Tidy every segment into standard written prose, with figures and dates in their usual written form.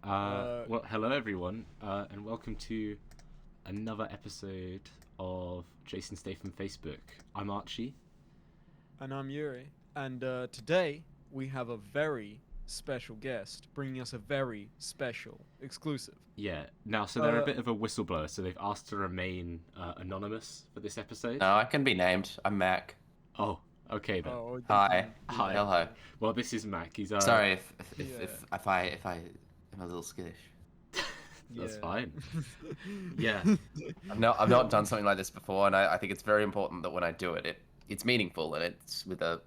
Well, hello everyone, and welcome to another episode of Jason Statham Facebook. I'm Archie. And I'm Yuri. And today we have a very special guest bringing us a very special exclusive. Yeah, now, so they're a bit of a whistleblower, so they've asked to remain anonymous for this episode. No, I can be named. I'm Mac. Oh, okay then. Oh, Hi. Hi. Hello. Well, this is Mac. He's Sorry Yeah. if I am a little skittish. That's Yeah. fine. Yeah. I've not done something like this before, and I think it's very important that when I do it, it's meaningful and it's with a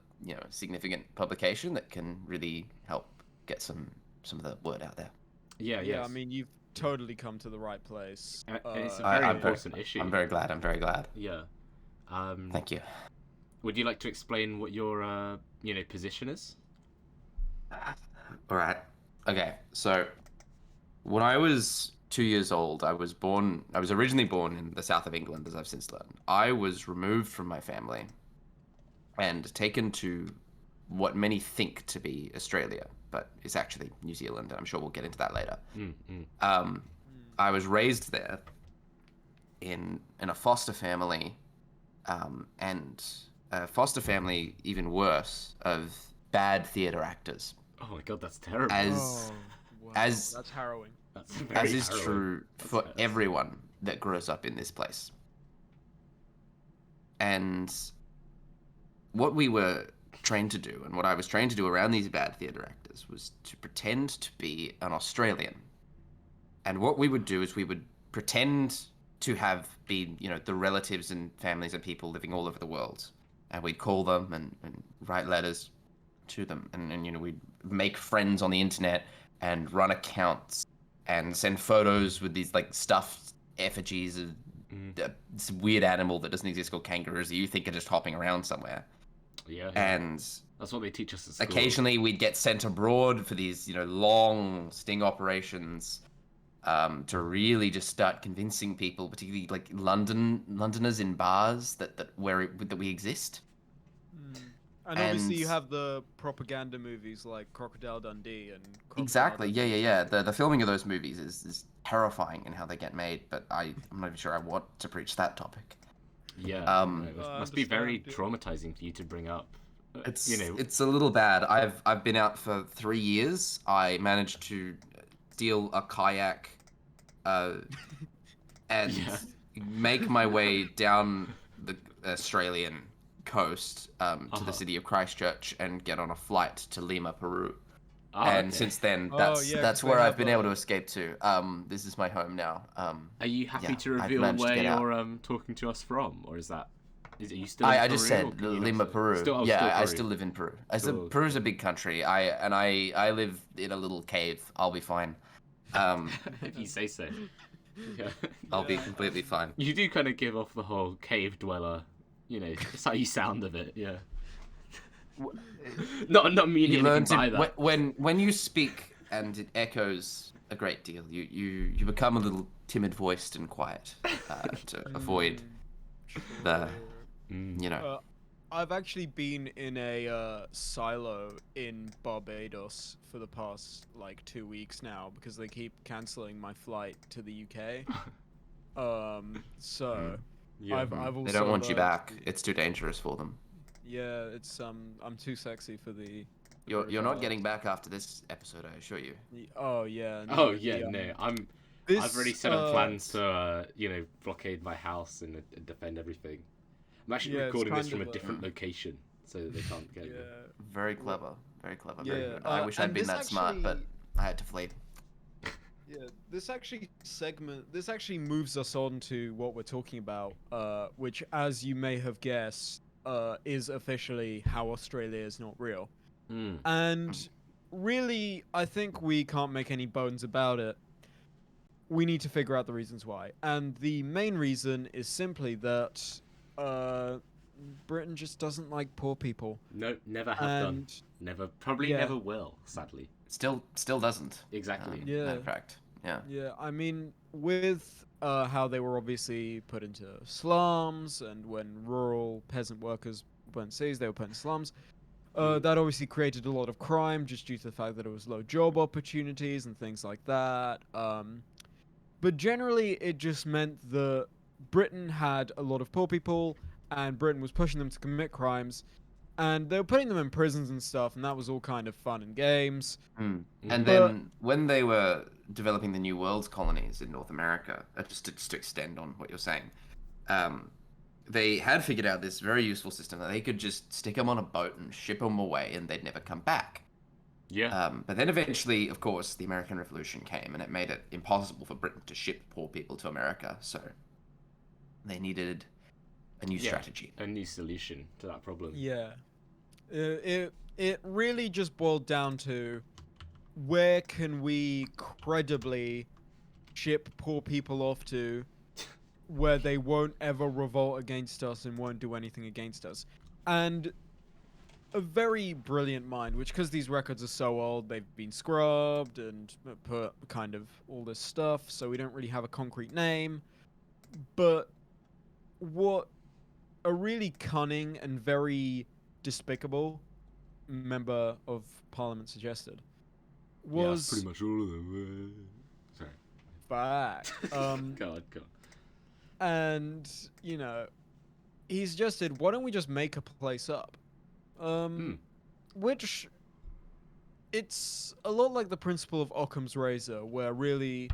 significant publication that can really help get some of the word out there. Yeah. Yeah, Yes. I mean, you've totally come to the right place. And it's a very I'm important issue. I'm very glad. Yeah. Thank you. Would you like to explain what your position is? All right. Okay. So, when I was 2 years old, I was originally born in the south of England, as I've since learned. I was removed from my family and taken to what many think to be Australia, but it's actually New Zealand, and I'm sure we'll get into that later. I was raised there in a foster family, and a foster family, even worse, of bad theatre actors. Oh my god, that's terrible. Oh, wow. as- That's harrowing. That's very As is harrowing. true for That's- everyone that grows up in this place. And what we were trained to do, and what I was trained to do around these bad theatre actors, was to pretend to be an Australian. And what we would do is we would pretend to have been, the relatives and families of people living all over the world. And we'd call them and write letters to them. And we'd make friends on the internet and run accounts and send photos with these stuffed effigies of this weird animal that doesn't exist called kangaroos that you think are just hopping around somewhere. Yeah. And That's what they teach us at school. occasionally we'd get sent abroad for these, long sting operations, to really just start convincing people, particularly Londoners in bars that we exist. And obviously, you And- have the propaganda movies like Crocodile Dundee and Crocodile Exactly. Dundee. Yeah. The filming of those movies is terrifying in how they get made, but I'm not even sure I want to preach that topic. Yeah. Um, no, it I must be very understand, traumatizing for you to bring up. It's a little bad. I've been out for 3 years. I managed to steal a kayak, and Yeah. make my way down the Australian coast, to Uh-huh. the city of Christchurch and get on a flight to Lima, Peru. Oh, And okay. since then, Oh, that's yeah, 'cause that's they where I've have been able to a- escape to. This is my home now. Are you happy yeah, to I've reveal managed to where get out. you're talking to us from, or are you still in I Peru, just or said can you not Lima, say? Peru. Still, Yeah, still I Peru. still live in Peru. Peru's a big country. I live in a little cave. I'll be fine. If you say so. Yeah. I'll be completely fine. You do kind of give off the whole cave dweller. That's how you sound of it. Yeah. Not meaning You learn anything by to that. when you speak and it echoes a great deal. You become a little timid voiced and quiet, to avoid the I've actually been in a silo in Barbados for the past 2 weeks now because they keep canceling my flight to the UK. So Yeah. I've also They don't want you learned back. to- It's too dangerous for them. Yeah, it's I'm too sexy for the. You're not getting back after this episode, I assure you. Oh yeah. No, Oh yeah, the, no. this, I've already set up plans to blockade my house and defend everything. I'm actually Yeah, it's recording this kind from a of a- different location, so that they can't get me. Yeah. Very clever. Very clever. Yeah, Very good. I wish I'd and been this that smart, but actually- I had to flee. Yeah, this actually moves us on to what we're talking about, which, as you may have guessed, is officially how Australia is not real. Mm. And really, I think we can't make any bones about it. We need to figure out the reasons why. And the main reason is simply that Britain just doesn't like poor people. No, never have done. And Probably yeah. never will. Sadly. Still doesn't. Exactly. Yeah. Matter of fact. Yeah. yeah, I mean, with how they were obviously put into slums, and when rural peasant workers weren't seized, they were put in slums. That obviously created a lot of crime just due to the fact that it was low job opportunities and things like that. But generally, it just meant that Britain had a lot of poor people, and Britain was pushing them to commit crimes, and they were putting them in prisons and stuff, and that was all kind of fun and games. And But- then when they were developing the New World's colonies in North America, just to extend on what you're saying, they had figured out this very useful system that they could just stick them on a boat and ship them away, and they'd never come back. Yeah. But then eventually, of course, the American Revolution came, and it made it impossible for Britain to ship poor people to America. So they needed a new strategy. A new solution to that problem. Yeah. It really just boiled down to where can we credibly ship poor people off to where they won't ever revolt against us and won't do anything against us. And a very brilliant mind, which because these records are so old, they've been scrubbed and put kind of all this stuff, so we don't really have a concrete name. But what a really cunning and very despicable member of Parliament suggested was pretty much all of them. Sorry. fact. God. And you know, he suggested, why don't we just make a place up? Which it's a lot like the principle of Occam's razor, where really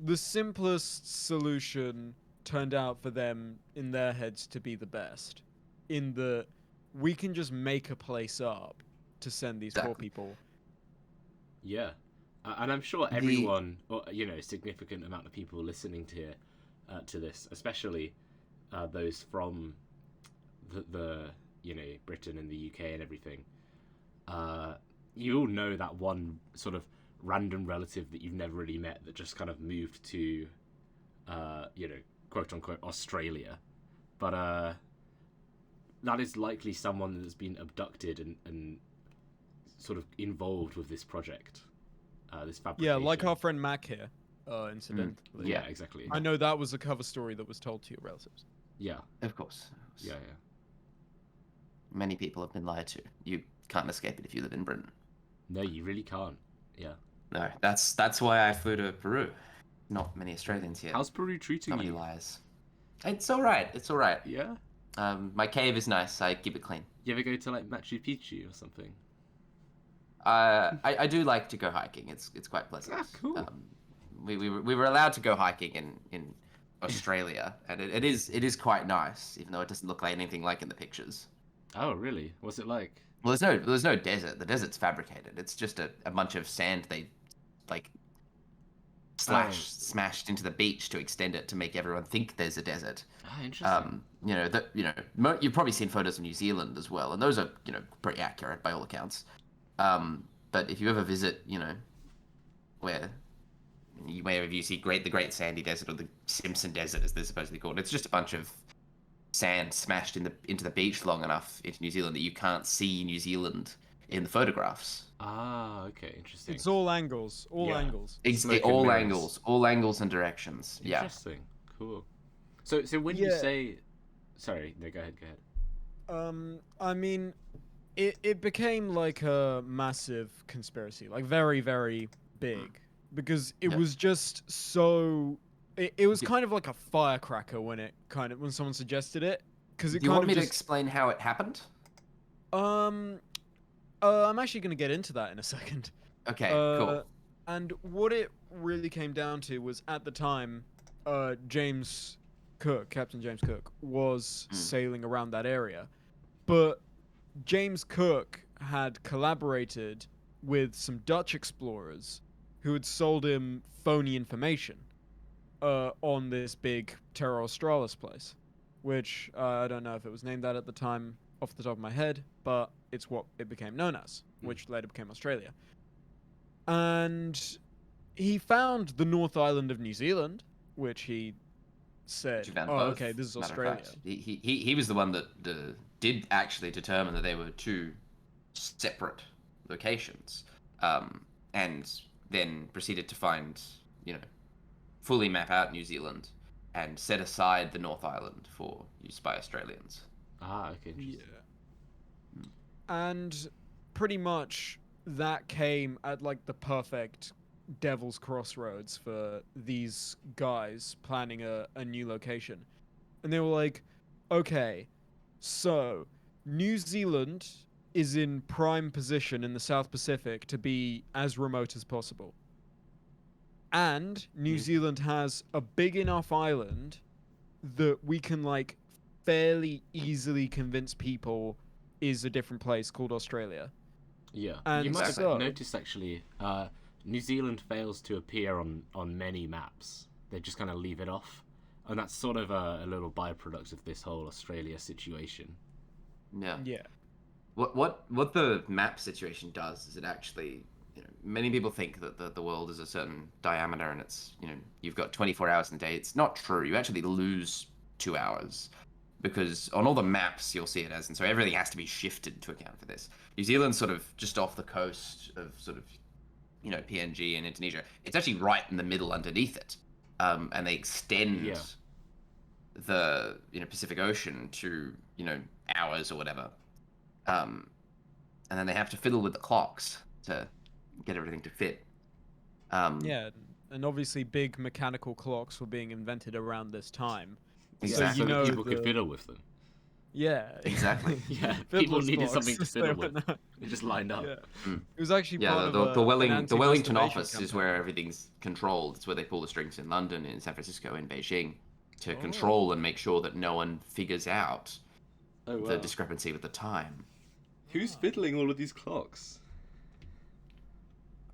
the simplest solution turned out for them in their heads to be the best. In that we can just make a place up to send these poor Exactly. people. Yeah. And I'm sure everyone, or a significant amount of people listening to this, especially those from the Britain and the UK and everything, you all know that one sort of random relative that you've never really met that just kind of moved to, quote unquote Australia, but that is likely someone that's been abducted and sort of involved with this project, this fabrication. Yeah, like our friend Mac here, incidentally. Yeah, exactly. I know that was a cover story that was told to your relatives. Yeah. Of course. Yeah. Many people have been lied to. You can't escape it if you live in Britain. No, you really can't. Yeah. No, that's why I flew to Peru. Not many Australians here. How's Peru treating So many you? lies. It's all right. It's all right. Yeah. My cave is nice. I keep it clean. You ever go to like Machu Picchu or something? I do like to go hiking. It's quite pleasant. Ah, cool. We were allowed to go hiking in Australia, and it is quite nice, even though it doesn't look like anything like in the pictures. Oh, really? What's it like? Well, there's no desert. The desert's fabricated. It's just a bunch of sand they like smashed into the beach to extend it to make everyone think there's a desert. Ah, interesting. You've probably seen photos of New Zealand as well, and those are pretty accurate by all accounts. But if you ever visit, wherever you see the Great Sandy Desert or the Simpson Desert, as they're supposedly called, it's just a bunch of sand smashed into the beach long enough into New Zealand that you can't see New Zealand in the photographs. Ah, okay, interesting. It's all angles. Yeah. Angles. Smoke and All mirrors. angles and directions. Yeah. Interesting. Cool. So when you say, sorry, no, go ahead. I mean, it became like a massive conspiracy, like very, very big, because it was just so. It was kind of like a firecracker when someone suggested it, because it Do you kind want of me to explain how it happened? I'm actually going to get into that in a second. Okay, cool. And what it really came down to was, at the time, Captain James Cook, was sailing around that area. But James Cook had collaborated with some Dutch explorers who had sold him phony information on this big Terra Australis place, which I don't know if it was named that at the time off the top of my head, but it's what it became known as, which later became Australia. And he found the North Island of New Zealand, which he said, okay, this is Australia. He was the one that did actually determine that they were two separate locations, and then proceeded to find, fully map out New Zealand and set aside the North Island for use by Australians. Ah, okay, interesting. Yeah. And pretty much that came at like the perfect devil's crossroads for these guys planning a new location. And they were like, okay, so New Zealand is in prime position in the South Pacific to be as remote as possible. And New Zealand has a big enough island that we can like fairly easily convince people is a different place called Australia. Yeah, And you might so- have noticed actually, New Zealand fails to appear on many maps. They just kind of leave it off, and that's sort of a little byproduct of this whole Australia situation. Yeah. Yeah. What the map situation does is it actually, many people think that the world is a certain diameter and it's, you've got 24 hours in a day. It's not true. You actually lose 2 hours because on all the maps you'll see it as, and so everything has to be shifted to account for this. New Zealand's sort of just off the coast of sort of, PNG and Indonesia. It's actually right in the middle underneath it, and they extend the Pacific Ocean to hours or whatever. And then they have to fiddle with the clocks to get everything to fit. Yeah, and obviously big mechanical clocks were being invented around this time. Exactly. So you that know people could fiddle with them. Yeah. Exactly. Yeah, people Fiddler's needed clocks, something to so fiddle why with. not? They just lined up. Yeah. Mm. It was actually Yeah, part the of the an Wellington anti-masturbation office is campaign. where everything's controlled. It's where they pull the strings in London, in San Francisco, in Beijing, to Oh. control and make sure that no one figures out Oh wow. the discrepancy with the time. Who's fiddling all of these clocks?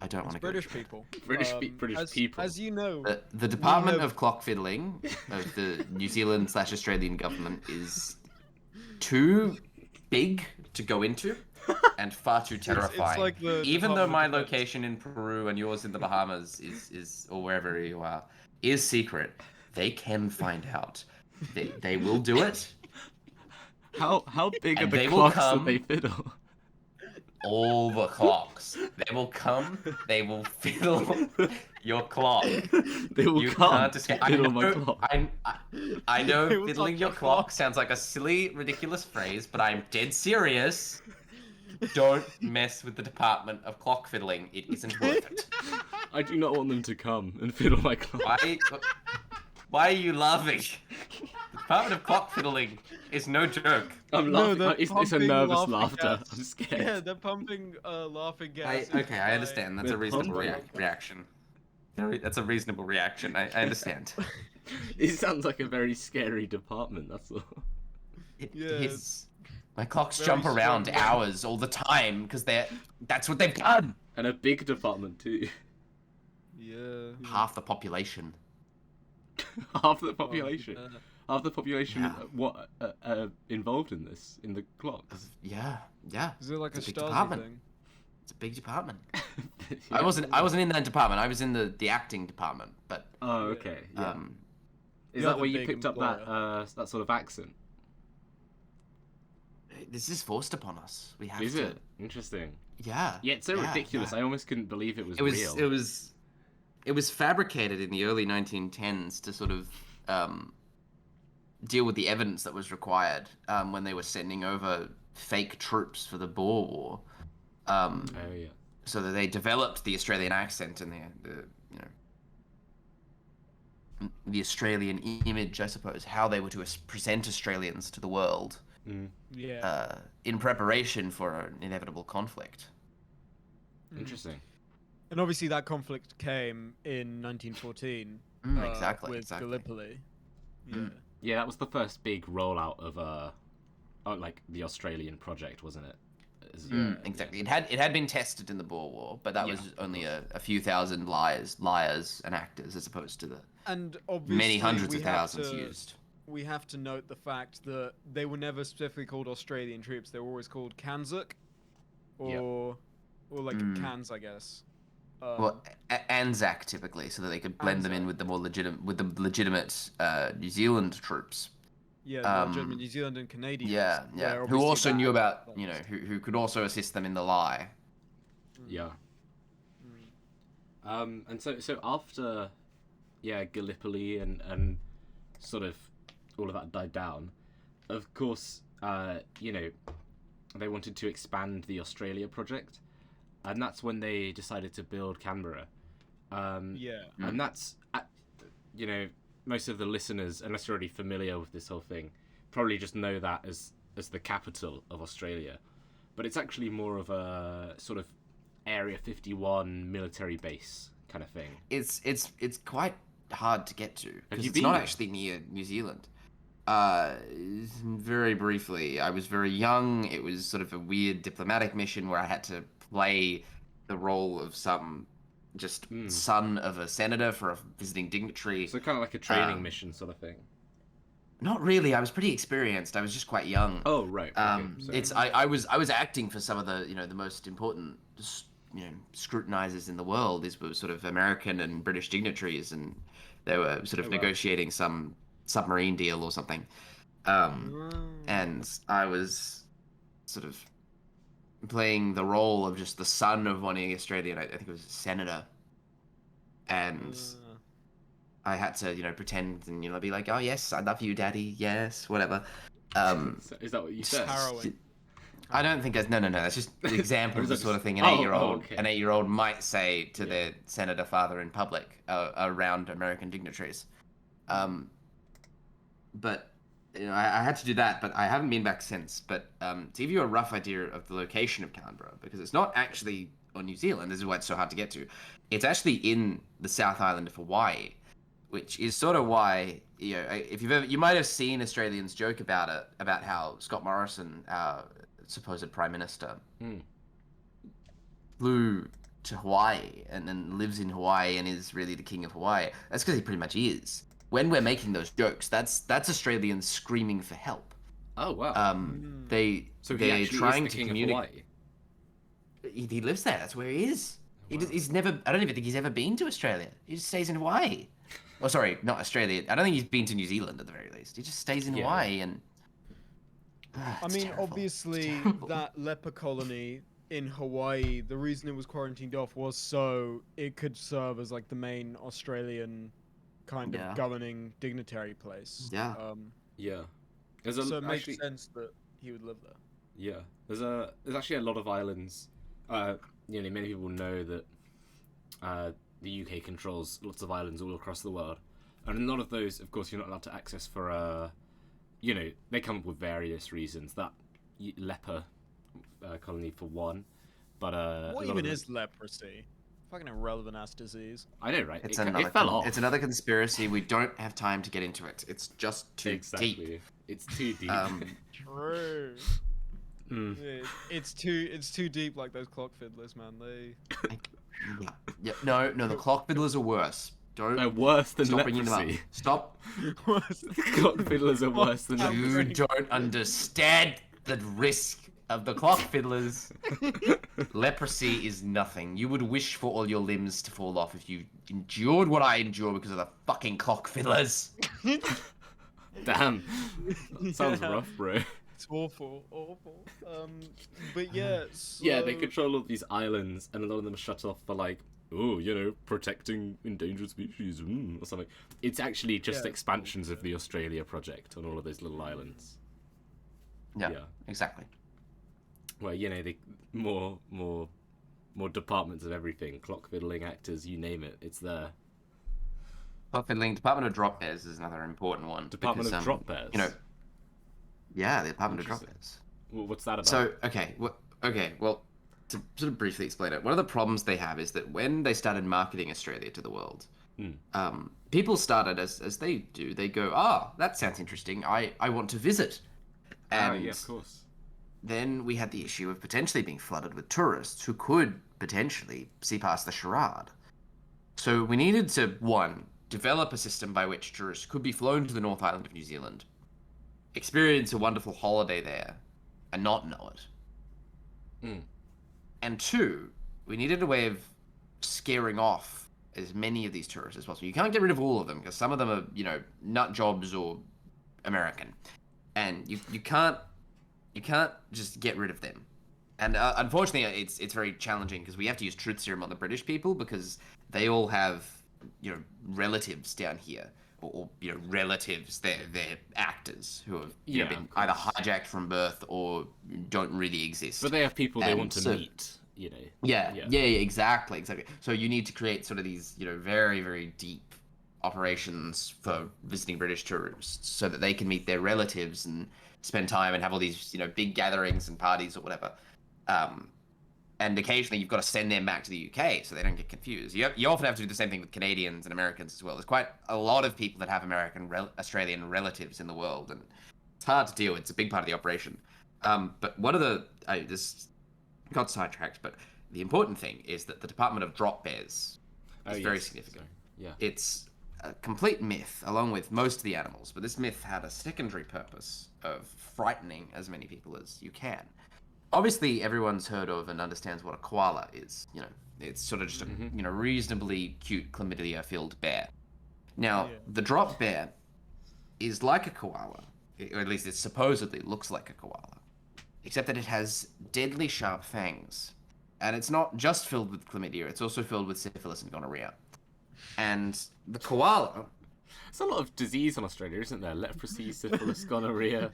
I don't want It's to go. British people. British as, people. As you know, The Department have- of Clock Fiddling of the New Zealand/Australian government is too big to go into and far too terrifying. like the Even though Department my of Defense. location in Peru and yours in the Bahamas is or wherever you are is secret, they can find out. They will do it. How big are And the they will clocks that come. they fiddle? All the clocks. They will come. They will fiddle your clock. They will You come can't to escape. fiddle my know, clock. I know They will fiddling touch your your clock clock. sounds like a silly, ridiculous phrase, but I'm dead serious. Don't mess with the Department of Clock Fiddling. It isn't worth it. I do not want them to come and fiddle my clock. Why are you laughing? The Department of Clock Fiddling is no joke. I'm No, laughing. they're It's a pumping nervous laughing laughter. gas. I'm scared. Yeah, they're pumping laughing gas. Okay, I understand. That's a They're reasonable pumping. reaction. That's a reasonable reaction. I understand. It sounds like a very scary department. That's all. It Yeah, is. My clocks very jump around strong. hours all the time because that's what they've done. And a big department too. Yeah. Half the population. Half the population. Yeah. Half the population. Yeah. What involved in this? In the clocks. Yeah. Is it like It's a a big Stasi department. thing? It's a big department. Yeah. I wasn't in that department. I was in the acting department. But Oh, okay. Yeah. Is You're that the where you big picked up that sort of accent? this is forced upon us. We have Is to. it interesting? Yeah. Yeah, it's so ridiculous. yeah. I almost couldn't believe it was real. It was fabricated in the early 1910s to sort of deal with the evidence that was required when they were sending over fake troops for the Boer War. Oh yeah. So that they developed the Australian accent and the Australian image, I suppose, how they were to present Australians to the world Yeah. in preparation for an inevitable conflict. Interesting. And obviously that conflict came in 1914. Exactly. With exactly. Gallipoli. Yeah. Yeah, that was the first big rollout of like the Australian project, wasn't it? Exactly. It had been tested in the Boer War, but that was only a few thousand liars and actors as opposed to the And obviously many hundreds we of have thousands to- used. We have to note the fact that they were never specifically called Australian troops. They were always called Kanzuk, or like Cans, I guess. Well, Anzac typically, so that they could blend them in with the more legitimate New Zealand troops. Yeah, the legitimate New Zealand and Canadians. Yeah. where Who obviously also that knew had about, problems. who could also assist them in the lie. Yeah. And so after, Gallipoli and sort of all of that died down, of course, they wanted to expand the Australia project, and that's when they decided to build Canberra. Yeah. And that's, you know, most of the listeners, unless you're already familiar with this whole thing, probably just know that as the capital of Australia. But it's actually more of a sort of Area 51 military base kind of thing. It's quite hard to get to because you it's been not there? actually near New Zealand. Very briefly, I was very young. It was sort of a weird diplomatic mission where I had to play the role of some just son of a senator for a visiting dignitary. So kind of like a training mission sort of thing. Not really. I was pretty experienced. I was just quite young. Oh, right. Okay, sorry. It's I was acting for some of the the most important scrutinizers in the world. These were sort of American and British dignitaries, and they were sort of negotiating some submarine deal or something. And I was sort of playing the role of just the son of one of the Australian, I think it was a senator, and I had to pretend and be like, oh yes, I love you, daddy, yes, whatever. Is that what you said? Harrowing. I don't think no. That's just an example of the sort of thing an okay. 8-year-old might say to their senator father in public around American dignitaries. But I had to do that, but I haven't been back since. But to give you a rough idea of the location of Canberra, because it's not actually on New Zealand, this is why it's so hard to get to. It's actually in the South Island of Hawaii, which is sort of why if you might have seen Australians joke about it, about how Scott Morrison, our supposed prime minister, flew to Hawaii and then lives in Hawaii and is really the king of Hawaii. That's because he pretty much is. When we're making those jokes, that's Australians screaming for help. Oh wow. They're trying to communicate. He lives there. That's where he is. Wow. He's never. I don't even think he's ever been to Australia. He just stays in Hawaii. Oh, sorry, not Australia. I don't think he's been to New Zealand at the very least. He just stays in Hawaii and. I mean, terrible. obviously, that leper colony in Hawaii, the reason it was quarantined off was so it could serve as like the main Australian kind of governing dignitary place. Yeah. Yeah. So it makes sense that he would live there. Yeah. There's actually a lot of islands. Many people know that the UK controls lots of islands all across the world, and a lot of those, of course, you're not allowed to access for. They come up with various reasons. That leper colony for one, but what even is leprosy? Fucking irrelevant ass disease. I know, right? It fell off. It's another conspiracy. We don't have time to get into it. It's just too deep. It's too deep. True. Yeah, it's too deep, like those clock fiddlers, man. No, the clock fiddlers are worse. They're worse than leprosy. Stop. Clock fiddlers are worse than leprosy. You don't understand the risk of the clock fiddlers. Leprosy is nothing. You would wish for all your limbs to fall off if you endured what I endure because of the fucking clock fiddlers. Damn. That sounds rough, bro. It's awful. But yeah. Yeah, they control all these islands, and a lot of them are shut off for like, protecting endangered species or something. It's actually just expansions of the Australia project on all of those little islands. Yeah, exactly. Well, they more departments of everything. Clock fiddling, actors, you name it, it's there. Clock fiddling, Department of Drop Bears is another important one. Department of Drop Bears? Yeah, the Department of Drop Bears. Well, what's that about? So, well, to sort of briefly explain it, one of the problems they have is that when they started marketing Australia to the world, people started, as they do, they go, that sounds interesting, I want to visit. And yeah, of course. Then we had the issue of potentially being flooded with tourists who could potentially see past the charade. So we needed to, one, develop a system by which tourists could be flown to the North Island of New Zealand, experience a wonderful holiday there, and not know it. And two, we needed a way of scaring off as many of these tourists as possible. You can't get rid of all of them because some of them are, nut jobs or American, and you can't just get rid of them. And unfortunately, it's very challenging because we have to use truth serum on the British people because they all have relatives down here. or relatives. They're actors who have Yeah, been of either course. hijacked from birth or don't really exist. But they have people they And want to so- meet. Yeah, Yeah. yeah, exactly. So you need to create sort of these, very, very deep operations for visiting British tourists so that they can meet their relatives and spend time and have all these, big gatherings and parties or whatever. And occasionally you've got to send them back to the UK so they don't get confused. You often have to do the same thing with Canadians and Americans as well. There's quite a lot of people that have Australian relatives in the world, and it's hard to deal with. It's a big part of the operation. But one of this got sidetracked, but the important thing is that the Department of Drop Bears is very significant. Sorry. Yeah. It's a complete myth, along with most of the animals, but this myth had a secondary purpose of frightening as many people as you can. Obviously, everyone's heard of and understands what a koala is. It's sort of just a reasonably cute chlamydia-filled bear. Now, the drop bear is like a koala, or at least it supposedly looks like a koala, except that it has deadly sharp fangs. And it's not just filled with chlamydia, it's also filled with syphilis and gonorrhea. And the koala... There's a lot of disease in Australia, isn't there? Leprosy, syphilis, gonorrhea.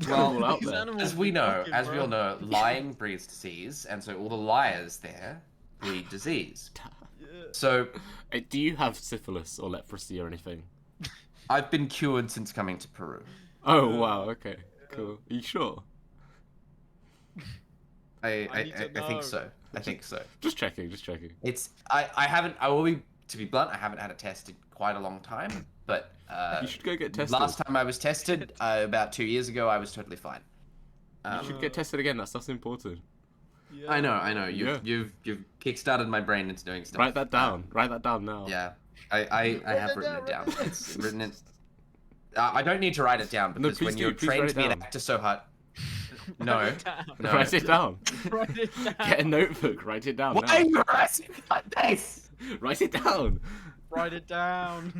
Well, all out there. as we all know, lying breeds disease, and so all the liars there breed disease. So, Do you have syphilis or leprosy or anything? I've been cured since coming to Peru. Oh, wow, okay. Cool. Are you sure? I think so. I think so. Just checking. I will be, to be blunt, I haven't had it tested quite a long time, but You should go get tested. last time I was tested, about 2 years ago, I was totally fine. You should get tested again. That stuff's important. Yeah. I know. You've kickstarted my brain into doing stuff. Write that down. Write that down now. Yeah, I have written it down. It's written it. I don't need to write it down because please when do. you're Please trained write to be it an down. actor so hard. No, no. Write it down. Write it down. Get a notebook. Write it down Why now. are you harassing me like this? Write it down. Write it down.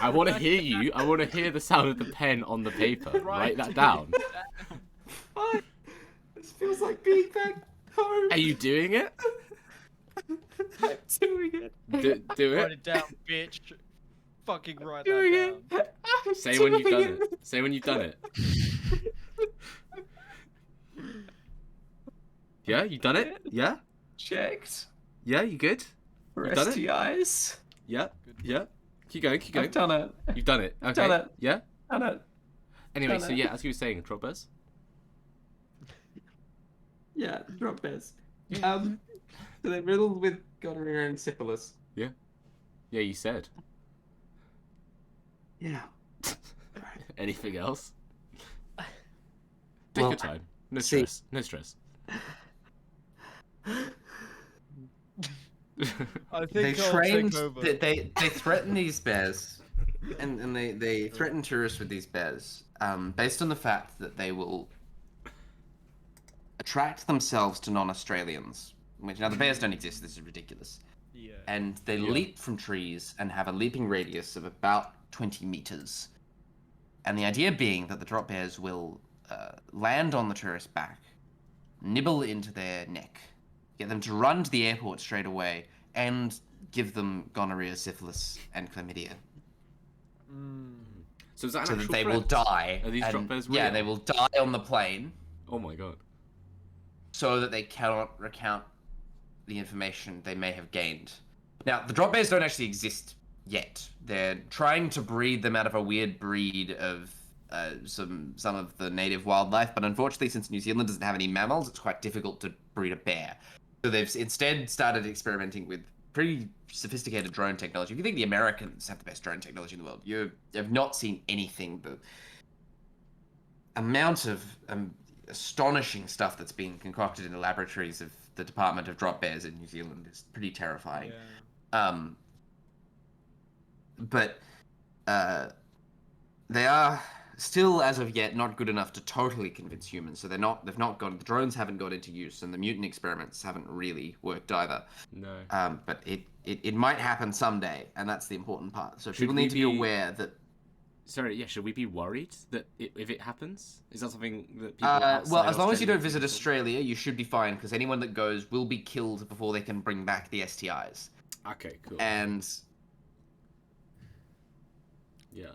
I want to hear you. I want to hear the sound of the pen on the paper. Write that down. Fuck. This feels like being back home. Are you doing it? I'm doing it. Do Write it. it down, bitch. Fucking write Doing that it. down. I'm Say when you've doing done it. Say when you've done it. Yeah, you done it? Yeah? Checked Yeah, you good? for You've done it? STIs. Yeah? Yeah? Keep going, keep going. I've done it. You've done it. Okay. done it. Yeah? Done it. Anyway, Done so it. yeah, as you were saying, drop bears. Yeah, drop bears. So they're riddled with gonorrhea and syphilis. Yeah, you said. Yeah. Anything else? Take Well, your time. No see- stress. No stress. I think They I'll trained. take over. They threaten these bears, and they threaten tourists with these bears, based on the fact that they will attract themselves to non-Australians. Which now the bears don't exist. This is ridiculous. Yeah. And they leap from trees and have a leaping radius of about 20 meters. And the idea being that the drop bears will land on the tourist's back, nibble into their neck, get them to run to the airport straight away, and give them gonorrhea, syphilis, and chlamydia. So is that an So that actual they threat? will die. Are these and- drop bears Yeah, real? they will die on the plane Oh my god. so that they cannot recount the information they may have gained. Now, the drop bears don't actually exist yet. They're trying to breed them out of a weird breed of some of the native wildlife, but unfortunately, since New Zealand doesn't have any mammals, it's quite difficult to breed a bear. So they've instead started experimenting with pretty sophisticated drone technology. If you think the Americans have the best drone technology in the world, you have not seen anything. The amount of astonishing stuff that's being concocted in the laboratories of the Department of Drop Bears in New Zealand is pretty terrifying. Yeah. But they are still, as of yet, not good enough to totally convince humans. So they've not gone. The drones haven't got into use, and the mutant experiments haven't really worked either. No. But it might happen someday, and that's the important part. So Should people we need to be be- aware that. Sorry, yeah, should we be worried that if it happens? Is that something that people Well, outside as long as you Australia don't visit think of? Australia, you should be fine, because anyone that goes will be killed before they can bring back the STIs. Okay, cool. And Yeah.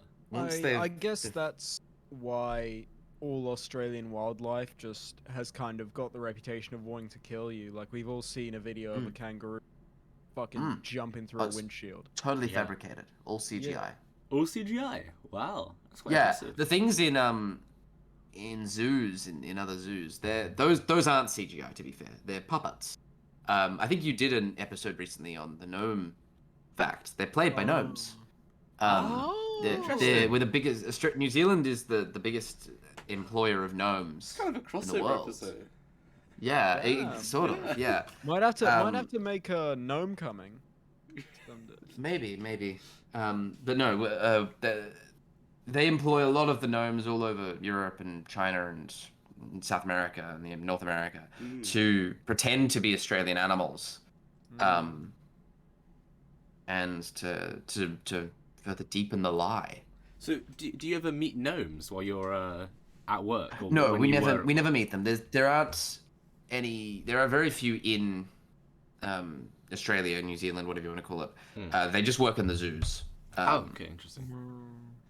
I guess that's why all Australian wildlife just has kind of got the reputation of wanting to kill you. Like, we've all seen a video of a kangaroo fucking jumping through a It's windshield. totally Yeah. fabricated, all CGI. All CGI. Wow, that's quite Yeah, impressive. the things in zoos, in other zoos, those aren't CGI, to be fair. They're puppets. I think you did an episode recently on the gnome fact. They're played by gnomes. They're Oh. we're the biggest. New Zealand is the biggest employer of gnomes It's kind of a in the crossover world. episode. Yeah, Damn. sort of. Yeah, Might have to make a gnome coming. someday. maybe. But no, they employ a lot of the gnomes all over Europe and China and South America and North America to pretend to be Australian animals, and to further deepen the lie. So, do you ever meet gnomes while you're at work? Or No, when we you never were... we never meet them. There aren't any. There are very few in Australia, New Zealand, whatever you want to call it. They just work in the zoos. Oh, okay, interesting.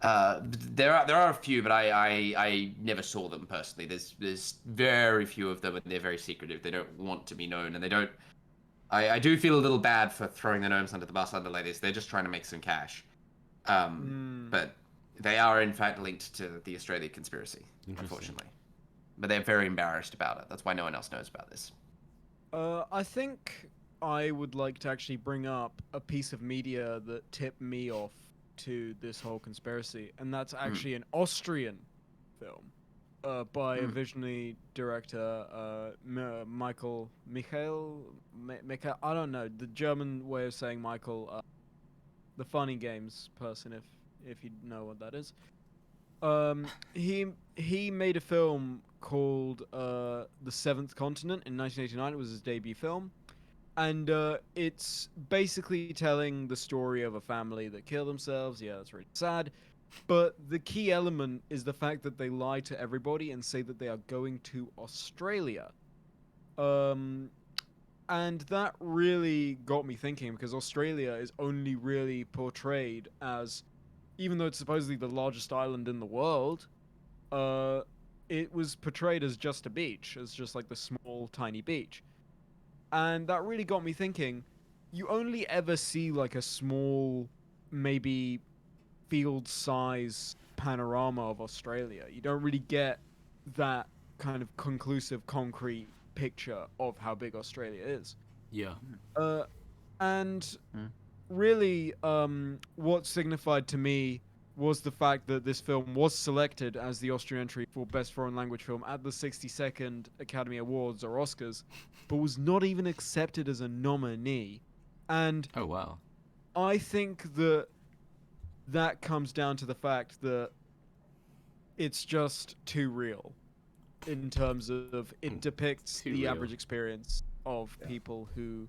There are a few, but I never saw them personally. There's very few of them, and they're very secretive. They don't want to be known, and they don't. I do feel a little bad for throwing the gnomes under the bus under like this. They're just trying to make some cash. But they are in fact linked to the Australia conspiracy, unfortunately. But they're very embarrassed about it. That's why no one else knows about this. I think I would like to actually bring up a piece of media that tipped me off to this whole conspiracy, and that's actually an Austrian film by a visionary director, Michael. I don't know the German way of saying Michael, the Funny Games person, if you know what that is. He made a film called The Seventh Continent in 1989. It was his debut film. And it's basically telling the story of a family that kill themselves. Yeah, that's really sad. But the key element is the fact that they lie to everybody and say that they are going to Australia. And that really got me thinking, because Australia is only really portrayed as, even though it's supposedly the largest island in the world, it was portrayed as just a beach, as just like the small, tiny beach. And that really got me thinking, you only ever see like a small, maybe field size panorama of Australia. You don't really get that kind of conclusive, concrete picture of how big Australia is. Yeah. And really, what signified to me was the fact that this film was selected as the Austrian entry for Best Foreign Language Film at the 62nd Academy Awards, or Oscars, but was not even accepted as a nominee. And oh, wow. I think that comes down to the fact that it's just too real in terms of it depicts the average experience of people who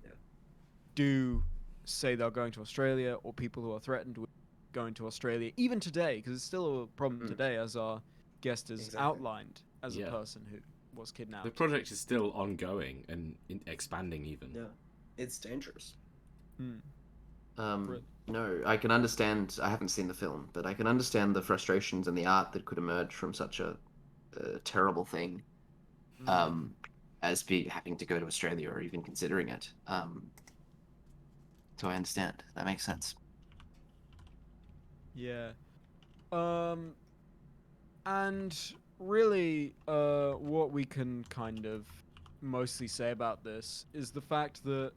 do say they're going to Australia, or people who are threatened with going to Australia, even today, because it's still a problem today, as our guest has outlined, as a person who was kidnapped. The project is still ongoing and expanding even. Yeah, it's dangerous. No, I can understand. I haven't seen the film, but I can understand the frustrations and the art that could emerge from such a terrible thing, as having to go to Australia or even considering it. So I understand. That makes sense. Yeah. And really, what we can kind of mostly say about this is the fact that,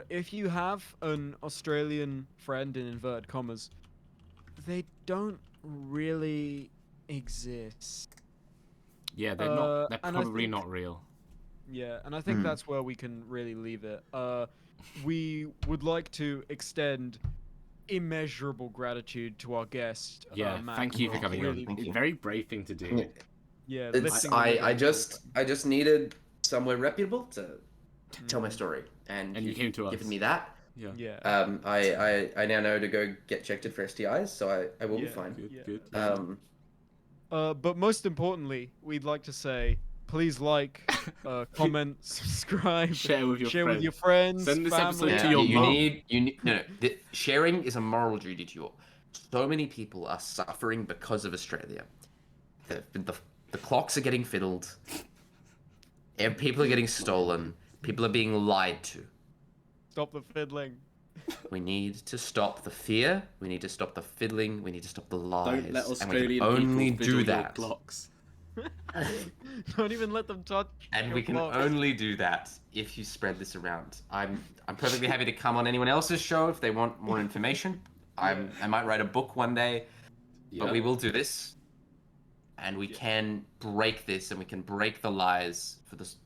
if you have an Australian friend, in inverted commas, they don't really exist. Yeah, they're not. They're and I probably think- not real. Yeah, and I think that's where we can really leave it. We would like to extend immeasurable gratitude to our guest. Yeah, Matt. thank you for coming Really- on. It's a very brave thing to do. Yeah, It's lifting the I leg just up. I just needed somewhere reputable to tell my story, and you you've came to us. given me that. Yeah. Yeah. I now know to go get checked for STIs, so I will be fine. Good. Good. But most importantly, we'd like to say, please like, comment, subscribe, Share with your share friends. with your friends. Send this family. episode to your you mum. need no. Sharing is a moral duty to you all. So many people are suffering because of Australia. The clocks are getting fiddled. People are getting stolen. People are being lied to. Stop the fiddling. We need to stop the fear. We need to stop the fiddling. We need to stop the lies. Don't let and we can Australian only people do fiddle your that. clocks. Don't even let them touch. And your we can clock. only do that if you spread this around. I'm perfectly happy to come on anyone else's show if they want more information. I might write a book one day, but we will do this, and we can break this, and we can break the lies for this.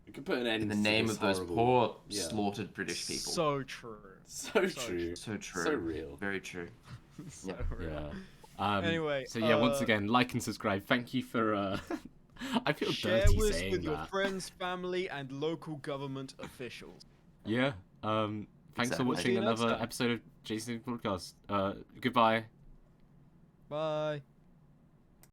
We can put an end In the to name this of those horrible... poor slaughtered British people. So true. So true. So true. So real. Very true. So real. Yeah. Anyway, So yeah, once again, like and subscribe. Thank you for. I feel share dirty this saying with your that. friends, family, and local government officials. Yeah. Thanks for Exactly. See watching you next another time. episode of Jason's podcast. Goodbye. Bye.